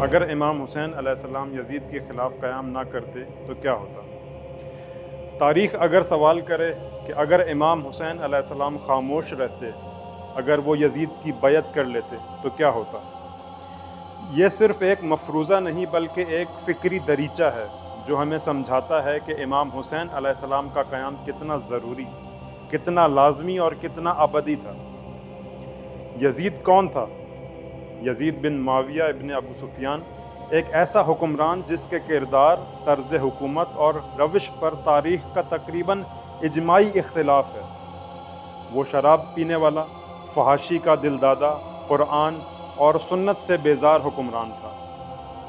اگر امام حسین علیہ السلام یزید کے خلاف قیام نہ کرتے تو کیا ہوتا؟ تاریخ اگر سوال کرے کہ اگر امام حسین علیہ السلام خاموش رہتے، اگر وہ یزید کی بیعت کر لیتے تو کیا ہوتا؟ یہ صرف ایک مفروضہ نہیں بلکہ ایک فکری دریچہ ہے جو ہمیں سمجھاتا ہے کہ امام حسین علیہ السلام کا قیام کتنا ضروری، کتنا لازمی اور کتنا ابدی تھا۔ یزید کون تھا؟ یزید بن معاویہ ابن ابو سفیان ایک ایسا حکمران جس کے کردار، طرز حکومت اور روش پر تاریخ کا تقریباً اجماعی اختلاف ہے۔ وہ شراب پینے والا، فحاشی کا دلدادہ، قرآن اور سنت سے بیزار حکمران تھا۔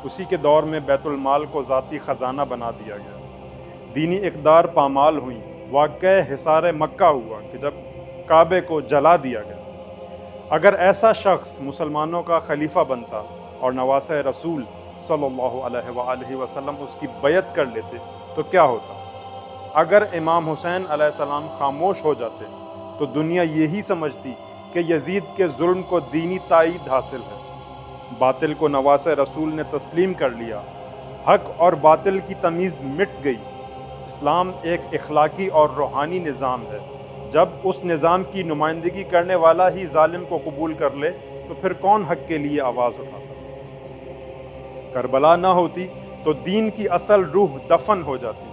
اسی کے دور میں بیت المال کو ذاتی خزانہ بنا دیا گیا، دینی اقدار پامال ہوئیں، واقعہ حصار مکہ ہوا کہ جب کعبے کو جلا دیا گیا۔ اگر ایسا شخص مسلمانوں کا خلیفہ بنتا اور نواسہ رسول صلی اللہ علیہ وآلہ وسلم اس کی بیعت کر لیتے تو کیا ہوتا؟ اگر امام حسین علیہ السلام خاموش ہو جاتے تو دنیا یہی سمجھتی کہ یزید کے ظلم کو دینی تائید حاصل ہے، باطل کو نواسہ رسول نے تسلیم کر لیا، حق اور باطل کی تمیز مٹ گئی۔ اسلام ایک اخلاقی اور روحانی نظام ہے۔ جب اس نظام کی نمائندگی کرنے والا ہی ظالم کو قبول کر لے تو پھر کون حق کے لیے آواز اٹھاتا؟ کربلا نہ ہوتی تو دین کی اصل روح دفن ہو جاتی،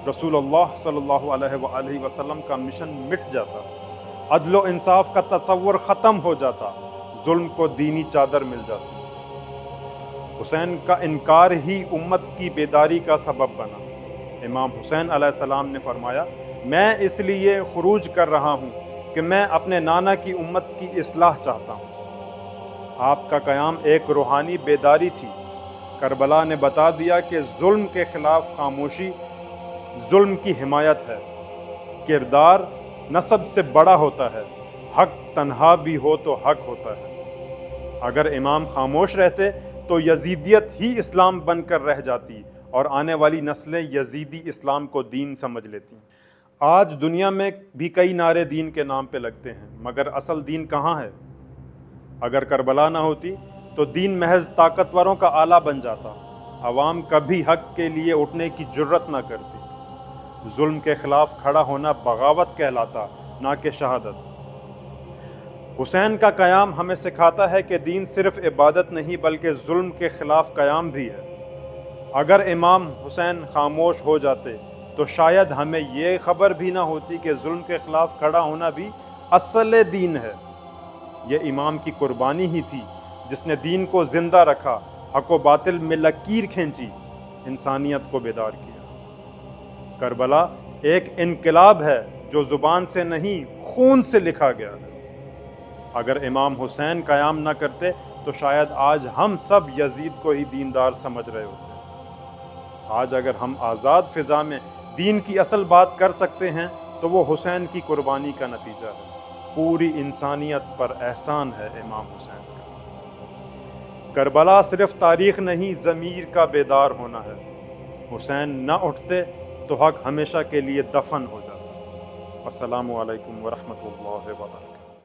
رسول اللہ صلی اللہ علیہ وآلہ وسلم کا مشن مٹ جاتا، عدل و انصاف کا تصور ختم ہو جاتا، ظلم کو دینی چادر مل جاتی۔ حسین کا انکار ہی امت کی بیداری کا سبب بنا۔ امام حسین علیہ السلام نے فرمایا، میں اس لیے خروج کر رہا ہوں کہ میں اپنے نانا کی امت کی اصلاح چاہتا ہوں۔ آپ کا قیام ایک روحانی بیداری تھی۔ کربلا نے بتا دیا کہ ظلم کے خلاف خاموشی ظلم کی حمایت ہے، کردار نسب سے بڑا ہوتا ہے، حق تنہا بھی ہو تو حق ہوتا ہے۔ اگر امام خاموش رہتے تو یزیدیت ہی اسلام بن کر رہ جاتی اور آنے والی نسلیں یزیدی اسلام کو دین سمجھ لیتی۔ آج دنیا میں بھی کئی نعرے دین کے نام پہ لگتے ہیں، مگر اصل دین کہاں ہے؟ اگر کربلا نہ ہوتی تو دین محض طاقتوروں کا آلہ بن جاتا، عوام کبھی حق کے لیے اٹھنے کی جرت نہ کرتی۔ ظلم کے خلاف کھڑا ہونا بغاوت کہلاتا، نہ کہ شہادت۔ حسین کا قیام ہمیں سکھاتا ہے کہ دین صرف عبادت نہیں بلکہ ظلم کے خلاف قیام بھی ہے۔ اگر امام حسین خاموش ہو جاتے تو شاید ہمیں یہ خبر بھی نہ ہوتی کہ ظلم کے خلاف کھڑا ہونا بھی اصل دین ہے۔ یہ امام کی قربانی ہی تھی جس نے دین کو زندہ رکھا، حق و باطل میں لکیر کھینچی، انسانیت کو بیدار کیا۔ کربلا ایک انقلاب ہے جو زبان سے نہیں خون سے لکھا گیا ہے۔ اگر امام حسین قیام نہ کرتے تو شاید آج ہم سب یزید کو ہی دیندار سمجھ رہے ہوتے۔ آج اگر ہم آزاد فضا میں دین کی اصل بات کر سکتے ہیں تو وہ حسین کی قربانی کا نتیجہ ہے۔ پوری انسانیت پر احسان ہے امام حسین کا۔ کربلا صرف تاریخ نہیں، ضمیر کا بیدار ہونا ہے۔ حسین نہ اٹھتے تو حق ہمیشہ کے لیے دفن ہو جاتا۔ السلام علیکم ورحمۃ اللہ وبرکاتہ۔